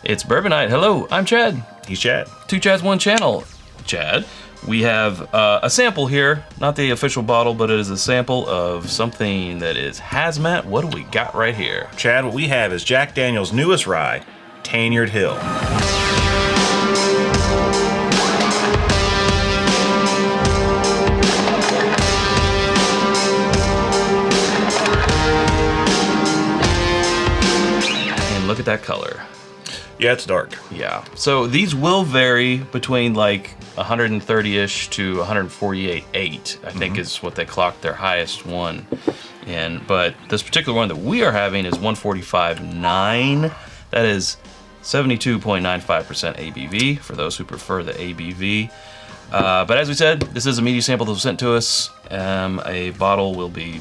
It's Bourbon Night. Hello, I'm Chad. He's Chad. Two Chads, one channel. Chad, we have a sample here. Not the official bottle, but it is a sample of something that is hazmat. What do we got right here? Chad, what we have is Jack Daniel's newest rye, Tanyard Hill. And look at that color. Yeah, it's dark. Yeah. So these will vary between like 130-ish to 148.8, I think is what they clocked their highest one in. But this particular one that we are having is 145.9. That is 72.95% ABV for those who prefer the ABV. But as we said, this is a media sample that was sent to us. A bottle will be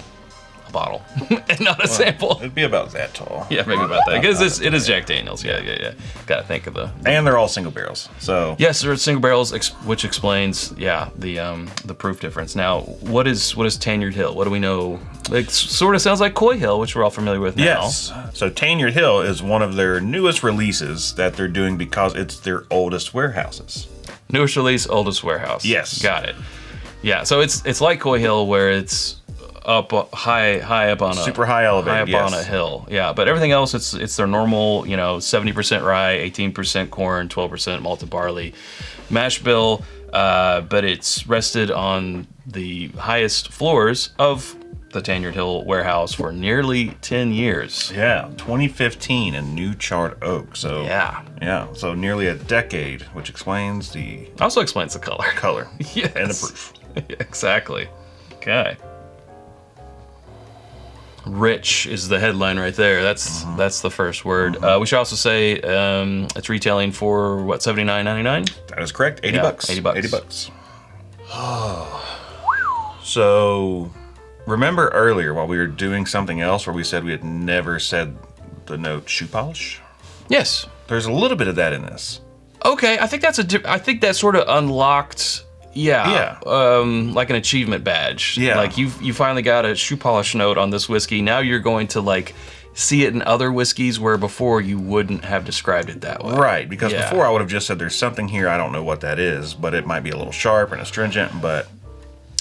a bottle and not a sample. It'd be about that tall. Yeah, maybe about that. Because it is Jack Daniels. Yeah. Gotta think of the. And they're all single barrels. So yes, they're single barrels, which explains the proof difference. Now, what is Tanyard Hill? What do we know? It sort of sounds like Coy Hill, which we're all familiar with now. Yes. So Tanyard Hill is one of their newest releases that they're doing because it's their oldest warehouses. Newest release, oldest warehouse. Yes. Got it. Yeah. So it's like Coy Hill, where it's up high up on a super high elevated, high up on a hill. Yeah, but everything else it's their normal, 70% rye, 18% corn, 12% malted barley mash bill, but it's rested on the highest floors of the Tanyard Hill warehouse for nearly 10 years. Yeah, 2015 in new charred oak. So yeah, so nearly a decade, which explains the also explains the color. Yes. And the proof. Exactly. Okay. Rich is the headline right there. That's the first word. We should also say it's retailing for what, $79.99? That is correct. $80. $80. So remember earlier while we were doing something else where we said we had never said the note shoe polish? Yes. There's a little bit of that in this. Okay, I think that sort of unlocked. Yeah. Like an achievement badge. Yeah. Like you finally got a shoe polish note on this whiskey. Now you're going to like see it in other whiskeys where before you wouldn't have described it that way. Right, because before I would have just said there's something here, I don't know what that is, but it might be a little sharp and astringent, but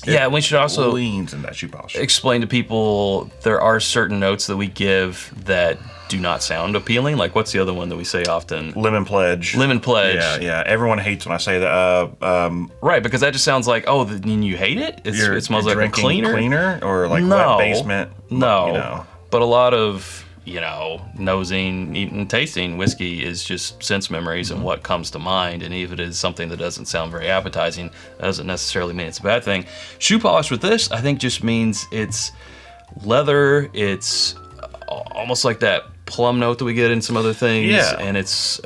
we should also leans in that shoe polish. Explain to people there are certain notes that we give that do not sound appealing. Like what's the other one that we say often? Lemon pledge. Yeah. Everyone hates when I say that. Right, because that just sounds like, then you hate it? It smells like a cleaner? Or like wet basement? No. But a lot of, nosing, eating, tasting whiskey is just sense memories and what comes to mind. And even if it is something that doesn't sound very appetizing, that doesn't necessarily mean it's a bad thing. Shoe polish with this, I think, just means it's leather. It's almost like that plum note that we get in some other things. Yeah. And it's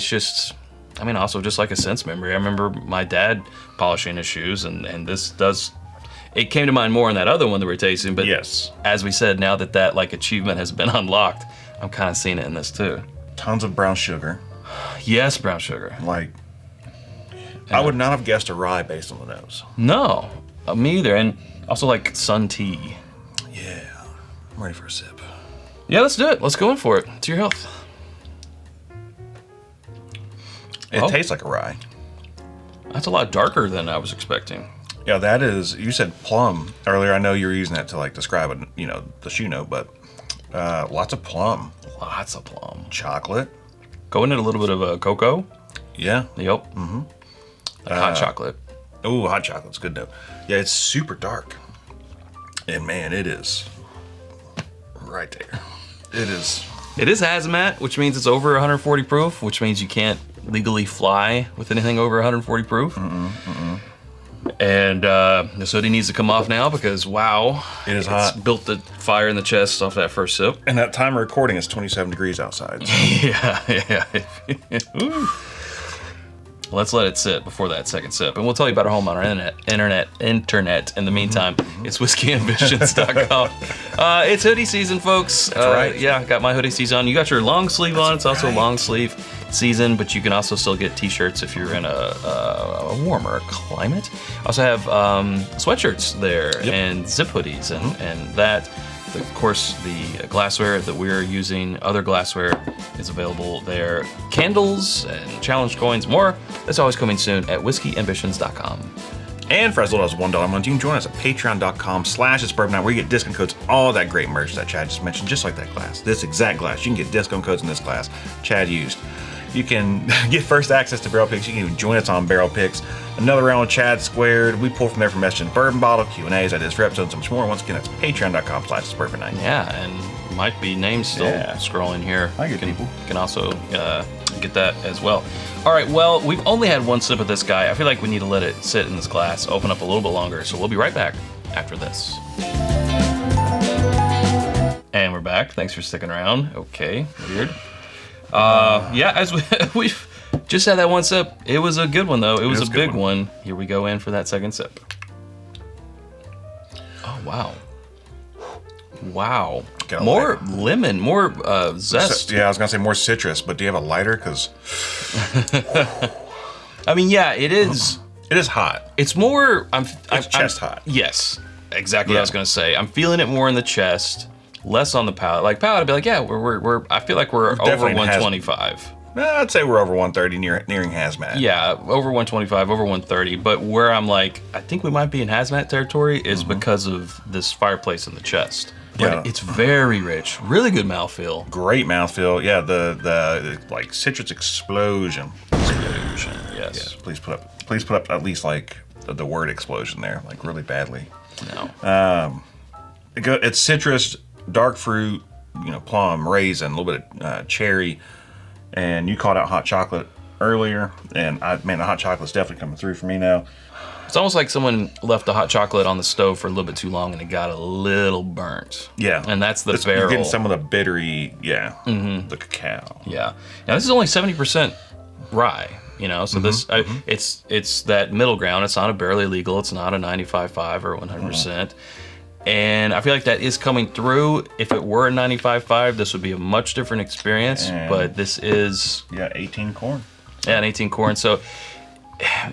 just, also just like a sense memory. I remember my dad polishing his shoes, and this does. It came to mind more in that other one that we're tasting, but yes, as we said, now that like achievement has been unlocked, I'm kind of seeing it in this too. Tons of brown sugar. Yes, brown sugar. I would not have guessed a rye based on the nose. No, me either. And also like sun tea. Yeah, I'm ready for a sip. Yeah, let's do it. Let's go in for it. To your health. It tastes like a rye. That's a lot darker than I was expecting. Yeah, that is. You said plum earlier. I know you were using that to like describe it, the shoe note, but lots of plum. Lots of plum. Chocolate. Going in a little bit of cocoa. Yeah. Yep. Hot chocolate. Oh, hot chocolate's good though. Yeah, it's super dark, and man, it is right there. It is. It is hazmat, which means it's over 140 proof, which means you can't legally fly with anything over 140 proof. And this hoodie needs to come off now because, wow. It is hot. It's built the fire in the chest off that first sip. And that time of recording is 27 degrees outside. So. Yeah. Let's let it sit before that second sip. And we'll tell you about our home on our internet. In the meantime, it's whiskeyambitions.com. It's hoodie season, folks. That's right. Yeah, got my hoodie season on. You got your long sleeve on. It's also a long sleeve season, but you can also still get t-shirts if you're in a warmer climate. Also have sweatshirts there and zip hoodies and that. Of course, the glassware that we're using, other glassware is available there. Candles and challenge coins, more. That's always coming soon at whiskeyambitions.com. And for as little as $1 a month, you can join us at patreon.com/itsbourbonnight, where you get discount codes, all that great merch that Chad just mentioned, just like that glass. This exact glass. You can get discount codes in this glass Chad used. You can get first access to Barrel Picks. You can even join us on Barrel Picks. Another round with Chad Squared. We pull from there for messaging Bourbon Bottle, Q&As, ideas for episodes, and so much more. Once again, that's patreon.com/itsbourbonnight. Yeah, and might be names still scrolling here. I get people. You can also get that as well. All right, well, we've only had one sip of this guy. I feel like we need to let it sit in this glass, open up a little bit longer. So we'll be right back after this. And we're back. Thanks for sticking around. Okay, weird. Yeah, as we've just had that one sip. It was a good one, though. It was a big one. Here we go in for that second sip. Oh, wow. Wow. More lemon, more zest. Yeah, I was going to say more citrus, but do you have a lighter? Because I mean, yeah, it is. It is hot. It's more... It's chest hot. Yes, exactly what I was going to say. I'm feeling it more in the chest, less on the palate. Like, palate, I'd be like, yeah, we're I feel like we're over 125. I'd say we're over 130, nearing hazmat. Yeah, over 125, over 130. But where I'm like, I think we might be in hazmat territory is because of this fireplace in the chest. But it's very rich, really good mouthfeel. Great mouthfeel. Yeah, the like citrus explosion. Explosion. Yes. Please put up at least like the word explosion there, like really badly. No. It's citrus, dark fruit, plum, raisin, a little bit of cherry, and you called out hot chocolate earlier, and the hot chocolate's definitely coming through for me now. It's almost like someone left the hot chocolate on the stove for a little bit too long and it got a little burnt. Yeah. And that's the barrel. You're getting some of the bittery, the cacao. Yeah. Now this is only 70% rye, so this, it's that middle ground. It's not a barely legal. It's not a 95.5 or 100%. And I feel like that is coming through. If it were a 95.5, this would be a much different experience, but this is... Yeah, 18 corn. Yeah, an 18 corn. So...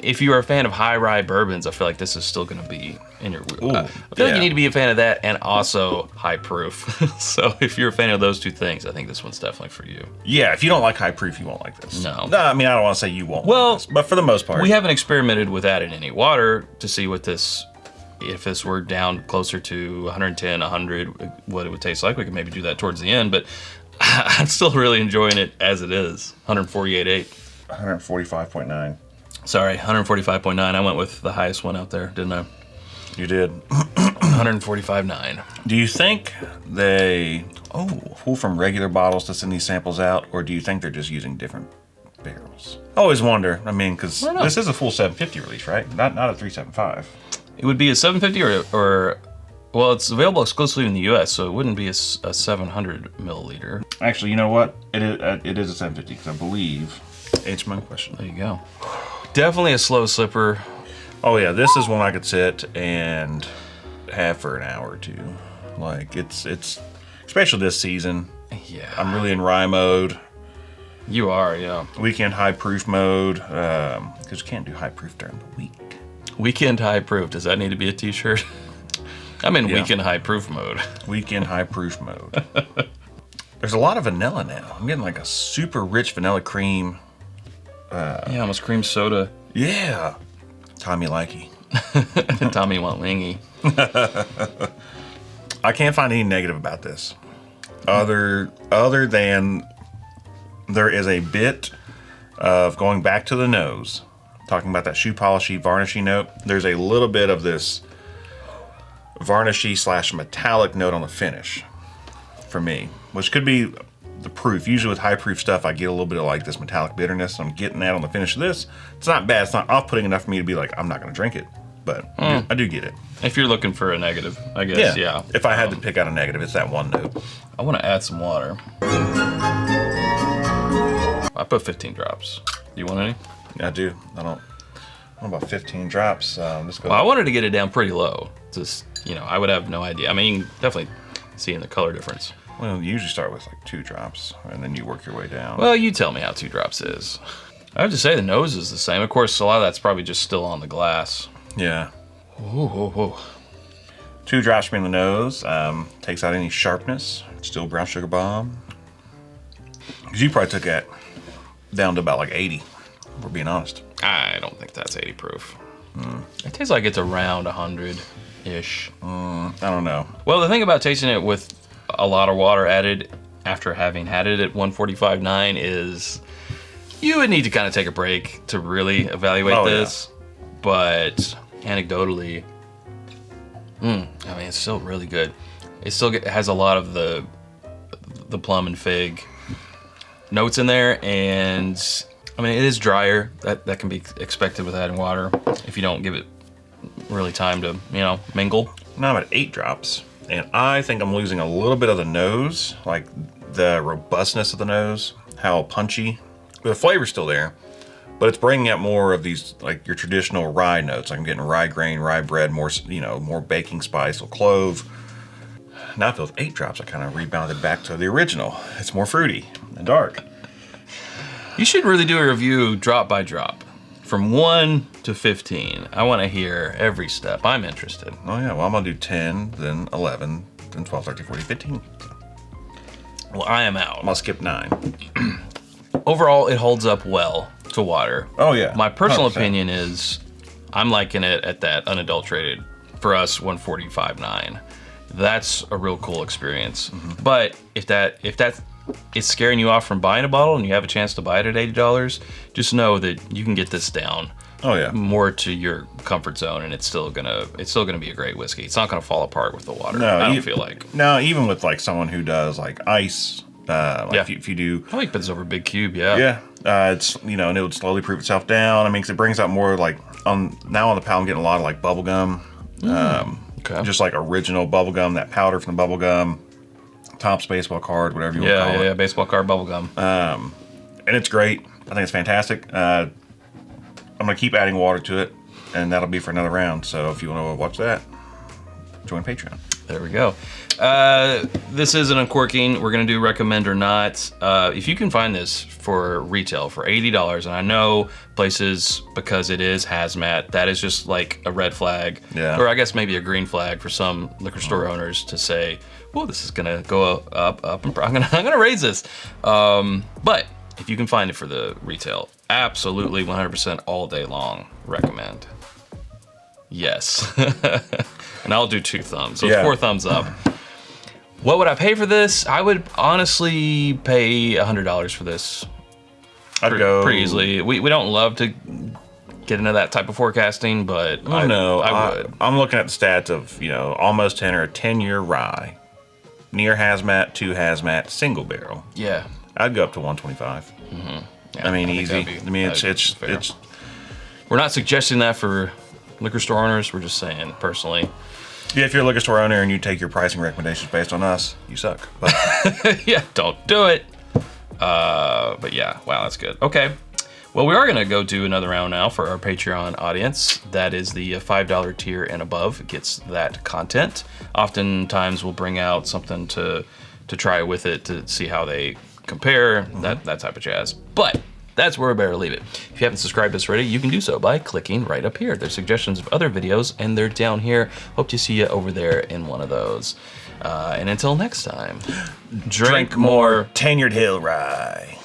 if you are a fan of high rye bourbons, I feel like this is still going to be in your... I feel like you need to be a fan of that and also high proof. So if you're a fan of those two things, I think this one's definitely for you. Yeah, if you don't like high proof, you won't like this. No. I mean, I don't want to say you won't like this, but for the most part... We haven't experimented with adding any water to see what this... If this were down closer to 110, 100, what it would taste like. We could maybe do that towards the end, but I'm still really enjoying it as it is. 148.8. 145.9. Sorry, 145.9. I went with the highest one out there, didn't I? You did. 145.9. Do you think they pull from regular bottles to send these samples out, or do you think they're just using different barrels? I always wonder. I mean, because this is a full 750 release, right? Not a 375. It would be a 750 or well, it's available exclusively in the U.S., so it wouldn't be a 700 milliliter. Actually, you know what? It is a 750 because I believe. Answer my question. There you go. Definitely a slow sipper. Oh yeah, this is one I could sit and have for an hour or two. Like it's especially this season. Yeah. I'm really in rye mode. You are, yeah. Weekend high proof mode. Because you can't do high proof during the week. Weekend high proof. Does that need to be a t-shirt? I'm in weekend high proof mode. Weekend high proof mode. There's a lot of vanilla now. I'm getting like a super rich vanilla cream. Yeah, almost cream soda. Yeah. Tommy likey. Tommy want wingy. I can't find any negative about this. Other than there is a bit of going back to the nose. Talking about that shoe polishy, varnishy note. There's a little bit of this varnishy / metallic note on the finish for me, which could be the proof. Usually with high proof stuff, I get a little bit of like this metallic bitterness. I'm getting that on the finish of this. It's not bad. It's not off-putting enough for me to be like, I'm not going to drink it, but I do get it. If you're looking for a negative, I guess, yeah. If I had to pick out a negative, it's that one note. I want to add some water. I put 15 drops. Do you want any? I do. I don't know about 15 drops. Well, I wanted to get it down pretty low. Just, I would have no idea. I mean, you can definitely see in the color difference. Well, you usually start with like 2 drops, and then you work your way down. Well, you tell me how 2 drops is. I have to say the nose is the same. Of course, a lot of that's probably just still on the glass. Yeah. Ooh. 2 drops from the nose. Takes out any sharpness. Still brown sugar bomb. Because you probably took that down to about like 80, if we're being honest. I don't think that's 80 proof. It tastes like it's around 100-ish. I don't know. Well, the thing about tasting it with a lot of water added after having had it at 145.9 is you would need to kind of take a break to really evaluate this. Yeah. But anecdotally, I mean, it's still really good. It still has a lot of the plum and fig notes in there, and I mean, it is drier. That can be expected with adding water if you don't give it really time to, mingle. Now I'm at 8 drops, and I think I'm losing a little bit of the nose, like the robustness of the nose, how punchy. The flavor's still there, but it's bringing out more of these, like your traditional rye notes. Like I'm getting rye grain, rye bread, more, more baking spice, or clove. Now with 8 drops, I kind of rebounded back to the original. It's more fruity and dark. You should really do a review drop by drop, from 1 to 15. I want to hear every step. I'm interested. Oh yeah, well I'm gonna do 10, then 11, then 12, 13, 14, 15. Well, I am out. I'm gonna skip 9. Overall, it holds up well to water. Oh yeah. My personal opinion is, I'm liking it at that unadulterated, for us, 145.9. That's a real cool experience. Mm-hmm. But if that is scaring you off from buying a bottle and you have a chance to buy it at $80, just know that you can get this down. Oh yeah. More to your comfort zone, and it's still gonna be a great whiskey. It's not gonna fall apart with the water. No, I don't feel like. No, even with like someone who does like ice, if you do. I like this over Big Cube. Yeah. Yeah. It's and it would slowly proof itself down. I mean, 'cause it brings out more like on the palate. I'm getting a lot of like bubble gum. Okay. Just like original bubble gum, that powder from the bubble gum. Topps baseball card, whatever you want to call it. Yeah, baseball card bubble gum. And it's great. I think it's fantastic. I'm going to keep adding water to it, and that'll be for another round. So if you want to watch that, join Patreon. There we go. This is an uncorking. We're going to do recommend or not. If you can find this for retail for $80, and I know places, because it is hazmat, that is just like a red flag. Yeah. Or I guess maybe a green flag for some liquor store owners to say, well, this is going to go up, and I'm gonna raise this. But if you can find it for the retail, absolutely 100% all day long, recommend. Yes. And I'll do 2 thumbs. So 4 thumbs up. What would I pay for this? I would honestly pay $100 for this. I'd go pretty easily. We don't love to get into that type of forecasting, but I would. I'm looking at the stats of almost 10 or a 10-year rye, near hazmat, 2 hazmat, single barrel. Yeah. I'd go up to 125. Mm-hmm. Yeah, I mean, easy. It's. We're not suggesting that for liquor store owners. We're just saying personally. Yeah, if you're a liquor store owner and you take your pricing recommendations based on us, you suck. But. Yeah, don't do it. But yeah, wow, that's good. Okay. Well, we are going to go do another round now for our Patreon audience. That is the $5 tier and above. It gets that content. Oftentimes we'll bring out something to try with it to see how they compare, that type of jazz. But that's where we better leave it. If you haven't subscribed to us already, you can do so by clicking right up here. There's suggestions of other videos, and they're down here. Hope to see you over there in one of those. And until next time, drink more Tanyard Hill rye.